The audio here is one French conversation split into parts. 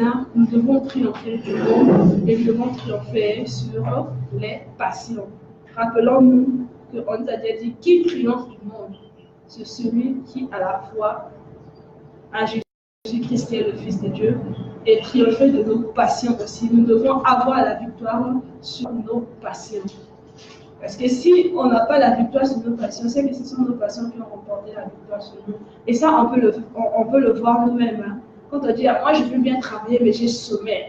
matin, nous devons triompher du monde et nous devons triompher sur les passions. Rappelons-nous qu'on nous a déjà dit qui triomphe du monde, c'est celui qui à la fois a Jésus-Christ qui est le Fils de Dieu et triompher de nos passions aussi. Nous devons avoir la victoire sur nos passions. Parce que si on n'a pas la victoire sur nos passions, c'est que ce sont nos passions qui ont remporté la victoire sur nous. Et ça, on peut le voir nous-mêmes. Hein. Quand on dit, ah, moi je veux bien travailler, mais j'ai sommeil.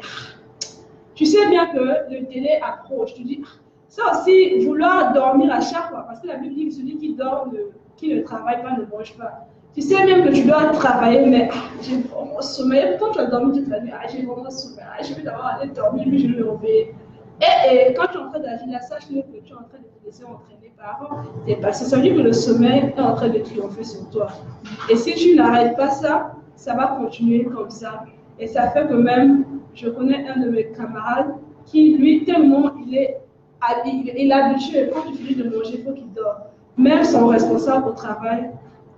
Tu sais bien que le délai approche. Tu dis, ça aussi, vouloir dormir à chaque fois, parce que la Bible dit que celui qui dort, qui ne travaille pas, ne mange pas. Tu sais même que tu dois travailler, mais j'ai vraiment sommeil. Quand tu as dormi toute la nuit, j'ai vraiment sommeil. Je vais d'abord aller dormir, puis je vais me réveiller. Et quand tu es en train d'agir là, sache-le que tu es en train de te laisser entraîner par tes passions. Ça veut dire que le sommeil est en train de triompher sur toi. Et si tu n'arrêtes pas ça, ça va continuer comme ça. Et ça fait que même, je connais un de mes camarades qui, lui, tellement il est habitué, quand tu finis de manger, il faut qu'il dort. Même son responsable au travail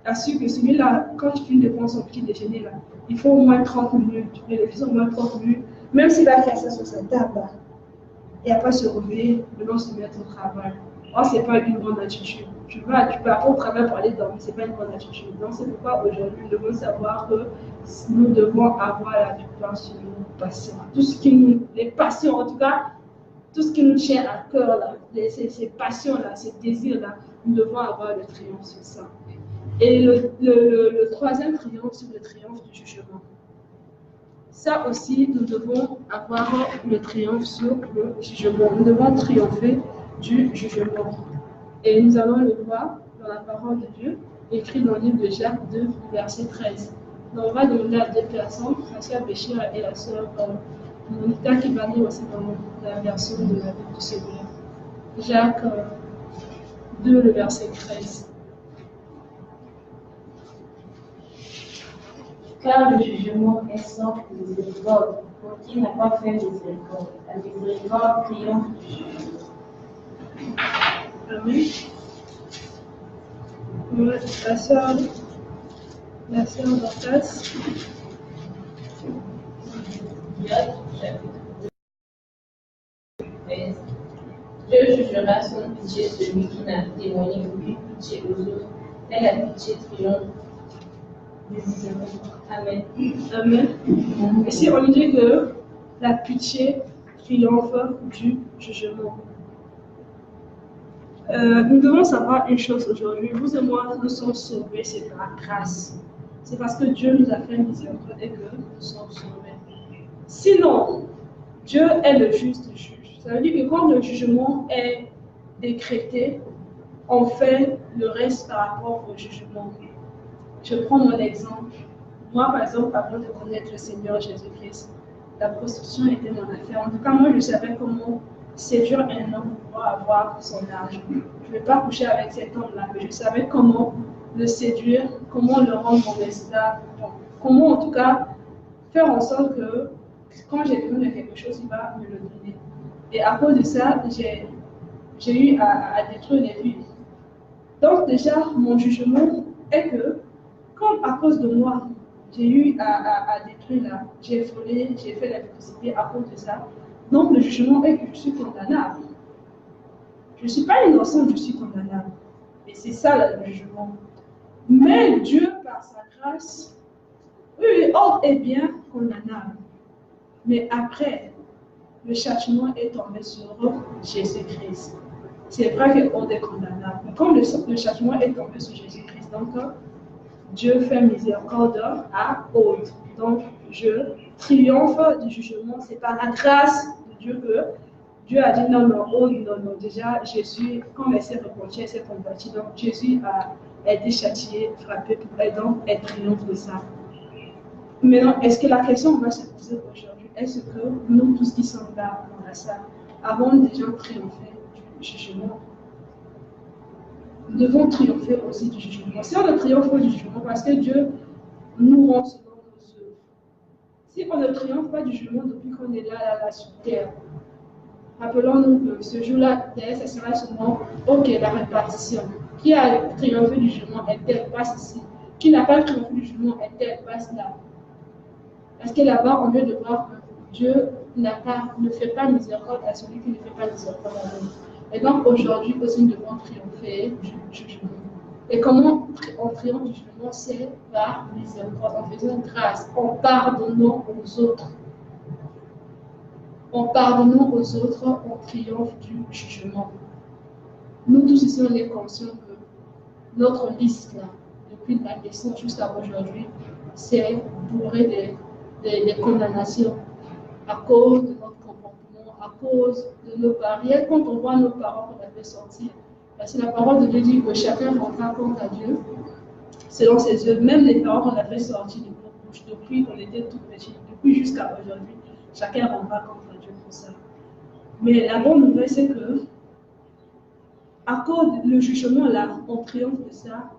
assure que celui-là, quand tu finis de prendre son petit déjeuner, là, il faut au moins 30 minutes. Il faut au moins 30 minutes. Même s'il va faire ça sur sa table, là, et après se réveiller, maintenant se mettre au travail. Or, ce n'est pas une bonne attitude. Tu peux aller au travail pour aller dormir, ce n'est pas une bonne attitude. Donc, c'est pourquoi aujourd'hui, nous devons savoir que nous devons avoir la victoire sur nos passions. Tout ce qui nous, les passions, en tout cas, tout ce qui nous tient à cœur, là, ces passions-là, ces désirs-là, nous devons avoir le triomphe sur ça. Et le troisième triomphe, c'est le triomphe du jugement. Ça aussi, nous devons avoir le triomphe sur le jugement. Nous devons triompher du jugement. Et nous allons le voir dans la parole de Dieu, écrit dans le livre de Jacques 2, verset 13. Donc, on va demander à deux personnes, la sœur Béchir et la sœur Monica, qui va lire aussi dans la version de la Bible du Seigneur. Jacques 2, le verset 13. Car le jugement est sans miséricorde pour qui n'a pas fait miséricorde. La miséricorde triomphe du jugement. Amen. La sœur Dorcas. Dieu jugera sans pitié celui qui n'a témoigné aucune pitié aux autres, et la pitié triomphe du jugement. Amen. Amen. Ici, on dit que la pitié triomphe du jugement. Nous devons savoir une chose aujourd'hui. Vous et moi, nous sommes sauvés, c'est par grâce. C'est parce que Dieu nous a fait miséricorde et que nous sommes sauvés. Sinon, Dieu est le juste juge. Ça veut dire que quand le jugement est décrété, on fait le reste par rapport au jugement. Je prends mon exemple. Moi, par exemple, avant de connaître le Seigneur Jésus-Christ, la prostitution était mon affaire. En tout cas, moi, je savais comment séduire un homme pour avoir son argent. Je ne vais pas coucher avec cet homme-là, mais je savais comment le séduire, comment le rendre mon esclave, comment en tout cas faire en sorte que quand j'ai besoin de quelque chose, il va me le donner. Et à cause de ça, j'ai eu à détruire les vies. Donc déjà, mon jugement est que, comme à cause de moi, j'ai eu à détruire là, j'ai volé, j'ai fait l'électricité à cause de ça. Donc le jugement est que je suis condamnable. Je ne suis pas innocente, je suis condamnable. Et c'est ça là, le jugement. Mais Dieu, par sa grâce, oui, ordre est bien condamnable. Mais après, le châtiment est tombé sur Jésus-Christ. C'est vrai qu'on est condamnable. Mais comme le châtiment est tombé sur Jésus-Christ, donc Dieu fait miséricorde à autres. Donc je triomphe du jugement. C'est par la grâce de Dieu que Dieu a dit non, non, oh non, non. Déjà, Jésus, quand elle s'est repentie, elle s'est convertie. Donc Jésus a été châtié, frappé pour elle, donc elle triomphe de ça. Maintenant, est-ce que la question va se poser aujourd'hui? Est-ce que nous tous qui sommes là dans la salle avons déjà triomphé du jugement? Nous devons triompher aussi du jugement. Si on ne triomphe pas du jugement, parce que Dieu nous rend selon nos œuvres. Si on ne triomphe pas du jugement depuis qu'on est là sur terre, rappelons-nous que ce jour-là, ça sera seulement, ok, la répartition. Qui a triomphé du jugement, elle passe ici. Qui n'a pas triomphé du jugement, elle passe là. Parce que là-bas, on vient de voir que Dieu ne fait pas miséricorde à celui qui ne fait pas miséricorde à l'autre. Et donc aujourd'hui aussi, nous devons triompher du jugement. Et comment on triomphe du jugement? C'est par miséricorde, en faisant grâce, en pardonnant aux autres. En pardonnant aux autres, on triomphe du jugement. Nous tous ici, on est conscients que notre liste, là, depuis la naissance jusqu'à aujourd'hui, c'est bourré des condamnations à cause de notre comportement, à cause de nos barrières. Quand on voit nos parents qu'on avait sortir, parce que la parole de Dieu dit que chacun rendra compte à Dieu selon ses œuvres. Même les parents qu'on avait sortis de nos bouches depuis qu'on était tout petits, depuis jusqu'à aujourd'hui, chacun rendra compte à Dieu pour ça. Mais la bonne nouvelle, c'est que à cause du jugement là, on triomphe de ça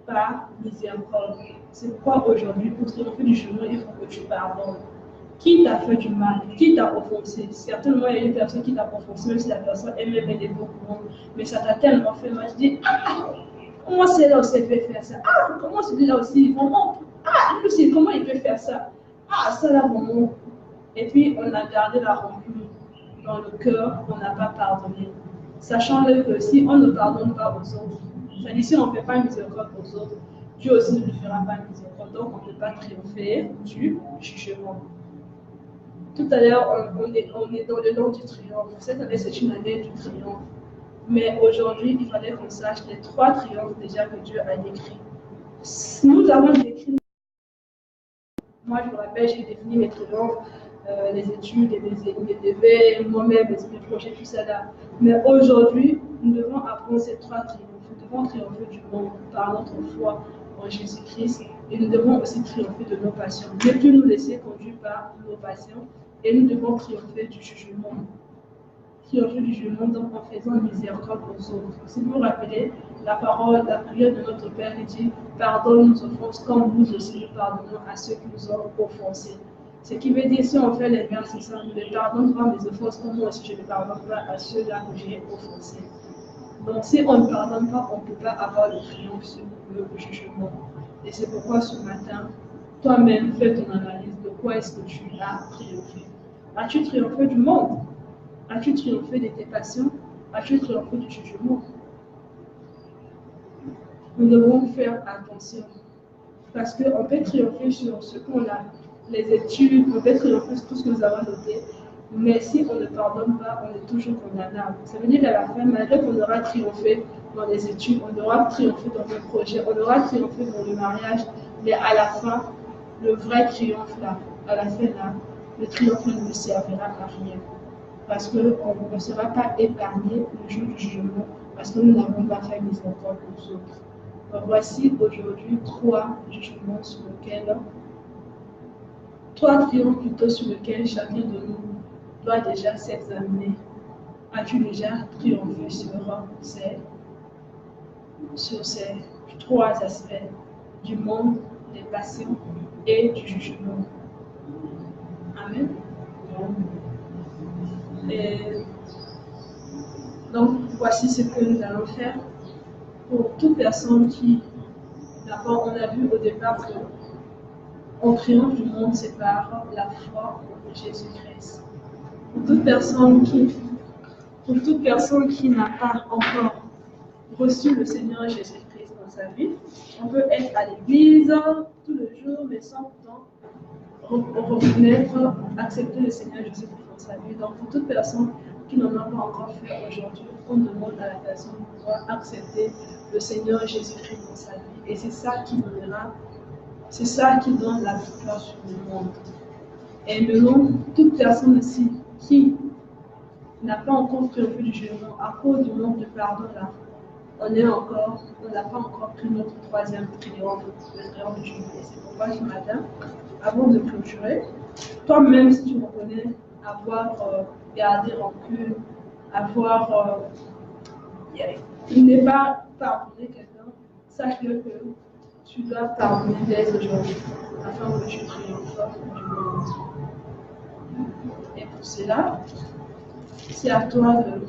par miséricorde. C'est pourquoi aujourd'hui, pour triompher du jugement, il faut que tu pardonnes. Qui t'a fait du mal, qui t'a offensé? Certainement, il y a une personne qui t'a offensé, même si la personne elle-même est bon pour moi. Mais ça t'a tellement fait mal. Je dis, comment c'est-là aussi fait faire ça? Comment celui-là aussi? Comment? Lui aussi, comment il peut faire ça? Ça là, vraiment. Et puis, on a gardé la rancune dans le cœur, on n'a pas pardonné. Sachant que si on ne pardonne pas aux autres, c'est-à-dire si on ne fait pas miséricorde aux autres, Dieu aussi ne lui fera pas miséricorde. Donc, on ne peut pas triompher du jugement. Tout à l'heure, on est dans le nom du triomphe. Cette année, c'est une année du triomphe. Mais aujourd'hui, il fallait qu'on sache les 3 triomphes déjà que Dieu a décrits. Nous avons décrit. Moi, je me rappelle, j'ai défini mes triomphes, les études, mes devoirs, moi-même, mes projets, tout ça là. Mais aujourd'hui, nous devons apprendre ces 3 triomphes. Nous devons triompher du monde par notre foi en Jésus-Christ. Et nous devons aussi triompher de nos passions. Ne plus nous laisser conduire par nos passions. Et nous devons triompher du jugement. Triompher du jugement, donc en faisant miséricorde aux autres. Si vous vous rappelez, la parole, la prière de notre Père, il dit « Pardonne nos offenses comme nous aussi nous pardonnons à ceux qui nous ont offensés ». Ce qui veut dire, si on fait l'inverse, c'est ça, ne me pardonne pas mes offenses comme moi aussi je ne pardonne pas à ceux-là que j'ai offensés. Donc si on ne pardonne pas, on ne peut pas avoir le triomphe sur le jugement. Et c'est pourquoi ce matin, toi-même, fais ton analyse de quoi est-ce que tu as triomphé. As-tu triomphé du monde? As-tu triomphé de tes passions? As-tu triomphé du jugement? Nous devons faire attention. Parce qu'on peut triompher sur ce qu'on a, les études, on peut triompher sur tout ce que nous avons noté. Mais si on ne pardonne pas, on est toujours condamnable. Ça veut dire qu'à la fin, malgré qu'on aura triomphé dans les études, on aura triomphé dans le projet, on aura triomphé dans le mariage, mais à la fin, le vrai triomphe là, à la fin là, le triomphe ne nous servira à rien. Parce qu'on ne sera pas épargné le jour du jugement, parce que nous n'avons pas fait miséricorde aux autres. Donc voici aujourd'hui 3 jugements sur lesquels, 3 triomphes plutôt sur lesquels chacun de nous doit déjà s'examiner. As-tu déjà triomphé sur ces 3 aspects du monde, des passions et du jugement? Amen. Et donc, voici ce que nous allons faire pour toute personne qui, d'abord, on a vu au départ que on triomphe du monde, c'est par la foi en Jésus-Christ. Pour toute personne qui n'a pas encore reçu le Seigneur Jésus-Christ dans sa vie, on peut être à l'église tous les jours, mais sans pourtant reconnaître, accepter le Seigneur Jésus-Christ dans sa vie. Donc, pour toute personne qui n'en a pas encore fait aujourd'hui, on demande à la personne de pouvoir accepter le Seigneur Jésus-Christ dans sa vie. Et c'est ça qui donnera, c'est ça qui donne la victoire sur le monde. Et maintenant, toute personne aussi qui n'a pas encore triomphé du jugement à cause du manque de pardon là, on n'a pas encore pris notre 3e triomphe, le triomphe du jugement. Et c'est pourquoi ce matin, avant de clôturer, toi-même, si tu reconnais avoir gardé rancune, ne pas pardonner quelqu'un, sache-le que tu dois pardonner dès aujourd'hui, afin que tu triomphes du monde. Et pour cela, c'est à toi de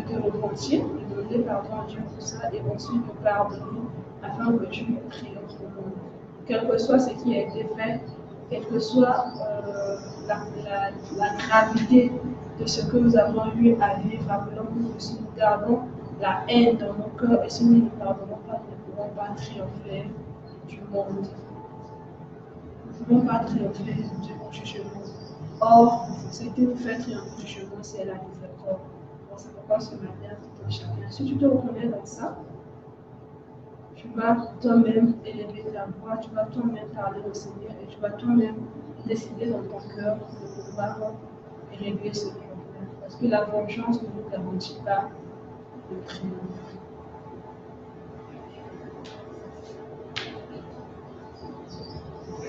te repentir, de demander pardon à Dieu pour ça, et ensuite de pardonner afin que tu triomphes du monde. Quel que soit ce qui a été fait, quelle que soit la gravité de ce que nous avons eu à vivre, rappelons-nous que si nous gardons la haine dans nos cœurs et si nous ne pardonnons pas, nous ne pouvons pas triompher du monde. Nous ne pouvons pas triompher du jugement. Or, ce qui nous fait triompher du jugement, c'est la miséricorde. Bon, c'est pourquoi ce matin, tout un chacun, si tu te reconnais dans ça, tu vas toi-même élever ta voix, tu vas toi-même parler au Seigneur et tu vas toi-même décider dans ton cœur de pouvoir régler ce problème. Parce que la vengeance ne nous garantit pas le triomphe.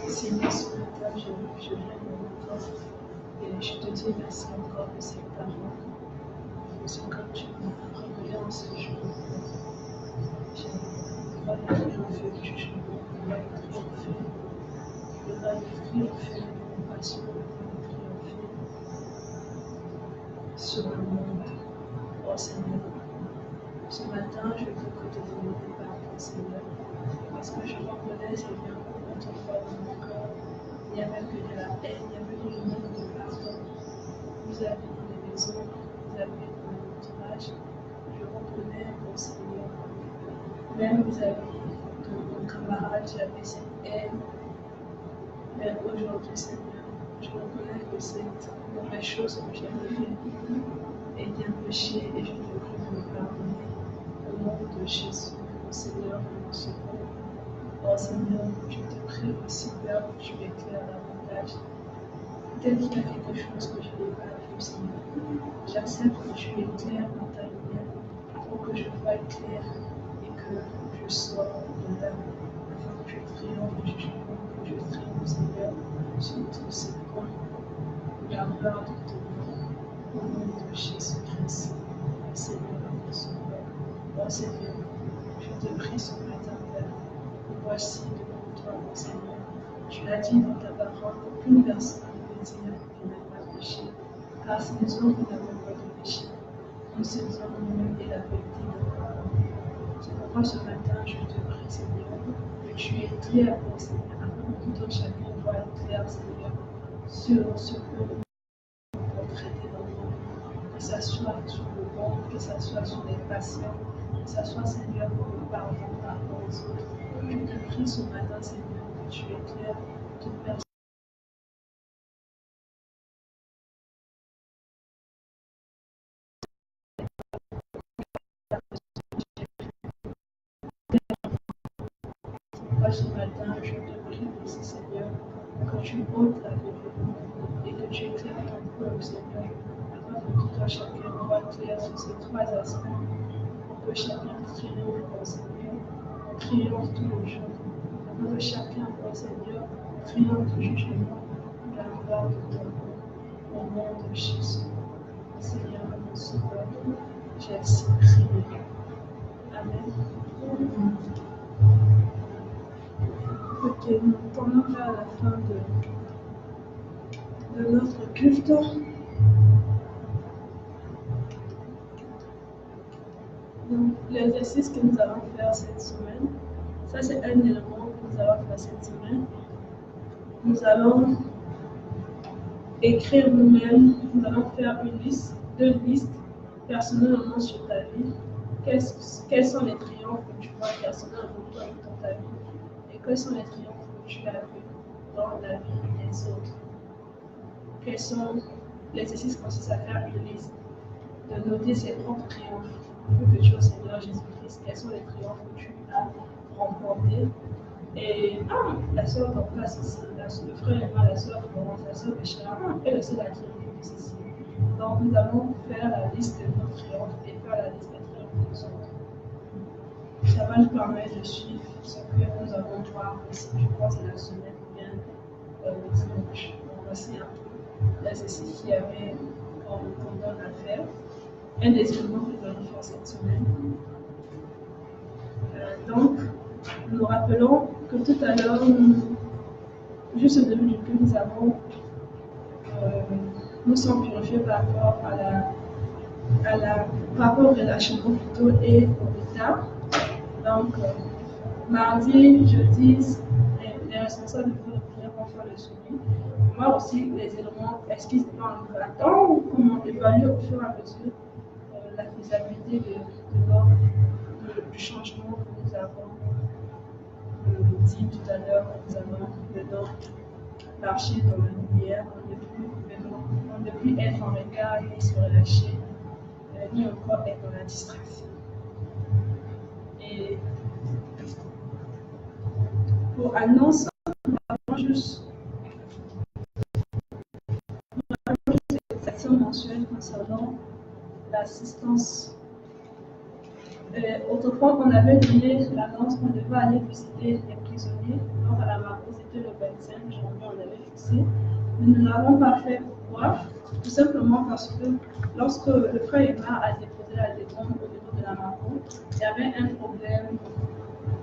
Seigneur, ce matin, je viens de mon corps et je te dis merci encore de cette parole. Parce que comme tu m'as révélé en ce jour, je dois triompher du jugement, je dois triompher de mon passion, je dois triompher sur le monde. Oh Seigneur, ce matin, je veux que te demander pardon, Seigneur, parce que je reconnais, Seigneur, autrefois dans mon cœur, il n'y avait que de la haine, il n'y avait que le manque de pardon. Vous avez dans les maisons, vous avez dans l'entourage, je reconnais, mon Seigneur, même vis-à-vis de mon camarade, j'avais cette haine. Mais aujourd'hui, Seigneur, je reconnais que cette mauvaise chose que j'ai fait est un péché et je te prie de me pardonner. Au nom de Jésus, mon Seigneur, mon Sauveur. Oh Seigneur, je te prie aussi, Père, que tu m'éclaires davantage. Peut-être qu'il y a quelque chose que je n'ai pas vu, Seigneur. J'accepte que tu m'éclaires dans ta lumière pour que je voie clair et que je sorte de là afin que je triomphe du jugement, que je triomphe, Seigneur, sur tous ces points. La gloire de ton nom, au nom de Jésus-Christ, Seigneur, mon Sauveur. Oh Seigneur, je te prie ce matin, Père. Voici devant toi, mon Seigneur. Tu l'as dit dans ta parole, aucune personne ne peut dire qu'il n'a pas péché, car si nous hommes n'avons pas de péché, nous sommes nous et la vérité de la parole. C'est pourquoi ce matin, je te prie, Seigneur, que tu éclaires, mon Seigneur, afin que tout un chacun voit clair, Seigneur, sur ce que nous pouvons traiter dans le monde, que ce soit sur le monde, que ce soit sur les patients, que ce soit, Seigneur, pour nous parler par rapport aux autres. Je te prie ce matin, Seigneur, que tu éclaires toute personne. Moi, ce matin, je te prie aussi, Seigneur, que tu ôtes la vérité et que tu éclaires ton peuple, Seigneur, afin que tout un chacun voit clair sur ces trois aspects, pour que chacun triomphe, mon Seigneur, triomphe tous les jours, afin que chacun, mon Seigneur, triomphe du jugement, de la gloire de ton nom, au nom de Jésus. Seigneur, mon Sauveur, j'ai ainsi prié. Amen. Ok, nous tournons vers la fin de notre culte. Donc, l'exercice que nous allons faire cette semaine, ça c'est un élément que nous allons faire cette semaine. Nous allons écrire nous-mêmes, nous allons faire deux listes personnellement sur ta vie. Quels sont les triomphes que tu vois personnellement toi dans ta vie et quels sont les triomphes que tu as vus dans la vie des autres. Quels sont l'exercice consiste à faire une liste, de noter ses propres triomphes. Plus que tu au Seigneur Jésus-Christ, quels sont les triomphes que tu as remportés. Et la sœur en place ici, le frère Emma, la sœur Florence, la sœur Béchara, et le seul à qui on fait ceci. Donc nous allons faire la liste de nos triomphes et faire la liste des triomphes des autres. Ça va nous permettre de suivre ce que nous allons voir ici, je pense, la semaine ou bien le dimanche. Donc voici un peu l'exercice qu'il y avait qu'on donne à faire. Un des éléments que nous allons faire cette semaine. Donc, nous rappelons que tout à l'heure, juste au début du culte, nous sommes purifiés par rapport par rapport au relâchement plutôt et au retard. Donc, mardi, jeudi, les responsables de prière vont faire le suivi, voir aussi les éléments, est-ce qu'ils sont en attente ou comment évaluer au fur et à mesure la faisabilité du changement que nous avons dit tout à l'heure concernant le nord, marcher dans la lumière, on ne plus être en regard ni se relâcher, ni encore être dans la distraction. Et pour annoncer, nous avons juste une section mensuelle concernant l'assistance. Autrefois, on avait donné l'annonce qu'on devait aller visiter les prisonniers. Donc, à la Marco, c'était le 25 janvier, on avait fixé. Mais nous ne l'avons pas fait. Pourquoi? Tout simplement parce que lorsque le frère Emma a déposé la demande au niveau de la Marco, il y avait un problème.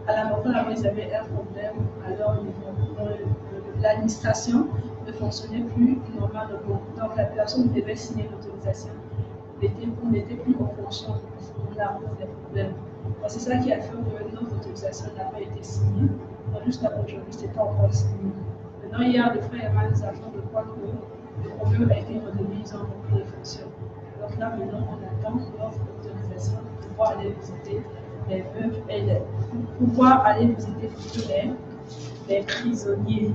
À la Marco, là-bas, ils avaient un problème à leur niveau. L'administration ne fonctionnait plus normalement. Donc, la personne devait signer l'autorisation. On n'était plus en fonction de la cause des problèmes. C'est ça qui a fait que notre autorisation n'a pas été signée. Jusqu'à aujourd'hui, c'était pas encore signé. Maintenant, hier, le frère Emma nous a fait de croire que le problème a été résolu, ils ont repris les fonctions. Donc là, maintenant, on attend notre autorisation pour pouvoir aller visiter les veuves et pour pouvoir aller visiter plutôt les prisonniers.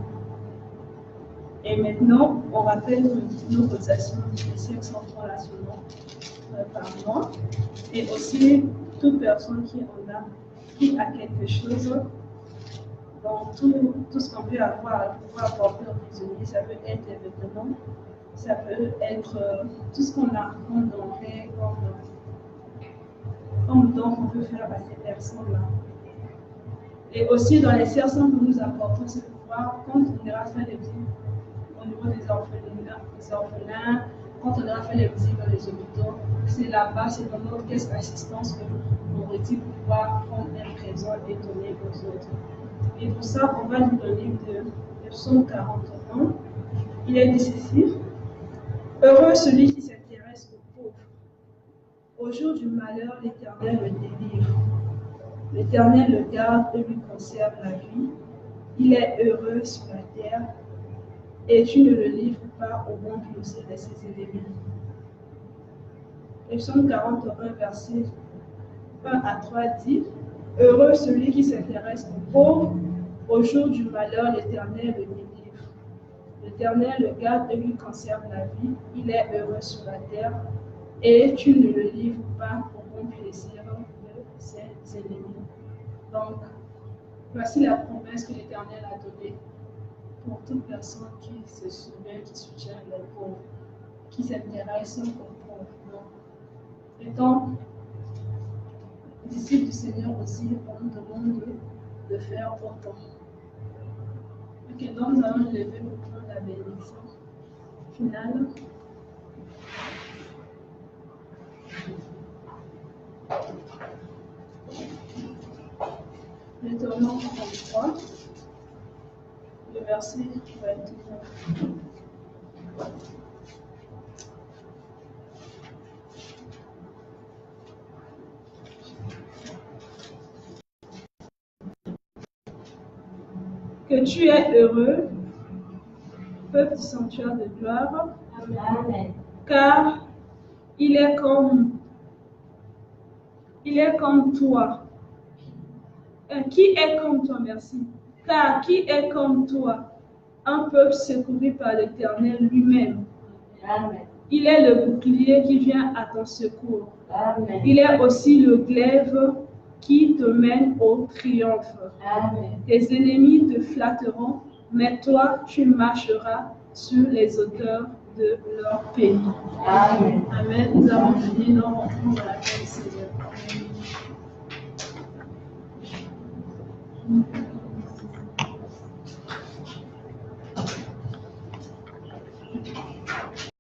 Et maintenant, on rappelle que nos cotisations de 500 francs nationaux par mois. Et aussi, toute personne qui a quelque chose, donc tout ce qu'on peut avoir pour apporter aux prisonniers, ça peut être des vêtements, ça peut être tout ce qu'on a comme denrées, comme don qu'on peut faire à ces personnes-là. Et aussi, dans les 500 que nous apportons, c'est pour pouvoir, quand on ira faire des visites au niveau des orphelins, quand on ira faire les visites dans les hôpitaux, c'est là-bas, c'est dans notre caisse d'assistance que nous retire pour pouvoir prendre un présent et donner aux autres. Et pour ça, on va lire le livre de Psaume 41. Il est dit ceci: heureux celui qui s'intéresse aux pauvres. Au jour du malheur, l'Éternel le délivre. L'Éternel le garde et lui conserve la vie. Il est heureux sur la terre, et tu ne le livres pas au bon procès de ses ennemis. Et Psaume 41, verset 1 à 3 dit: heureux celui qui s'intéresse aux pauvres. Au jour du malheur, l'Éternel le délivre. L'Éternel le garde et lui conserve la vie. Il est heureux sur la terre, et tu ne le livres pas au bon plaisir de ses ennemis. Donc, voici la promesse que l'Éternel a donnée pour toute personne qui se souvient, qui soutient les pauvres, qui s'intéresse aux pauvres. Donc, étant disciples du Seigneur aussi, on nous demande de faire autant. Ok, donc nous allons lever pour prendre la bénédiction finale. Deutéronome 33, le verset 29. Que tu es heureux, peuple du sanctuaire de gloire, Amen. car il est comme toi. Qui est comme toi, merci. Car qui est comme toi, un peuple secouru par l'Éternel lui-même. Amen. Il est le bouclier qui vient à ton secours. Amen. Il est aussi le glaive qui te mène au triomphe. Amen. Tes ennemis te flatteront, mais toi, tu marcheras sur les hauteurs de leur pays. Amen. Amen. Nous avons fini, nous rentrons dans la paix du Seigneur. Amen.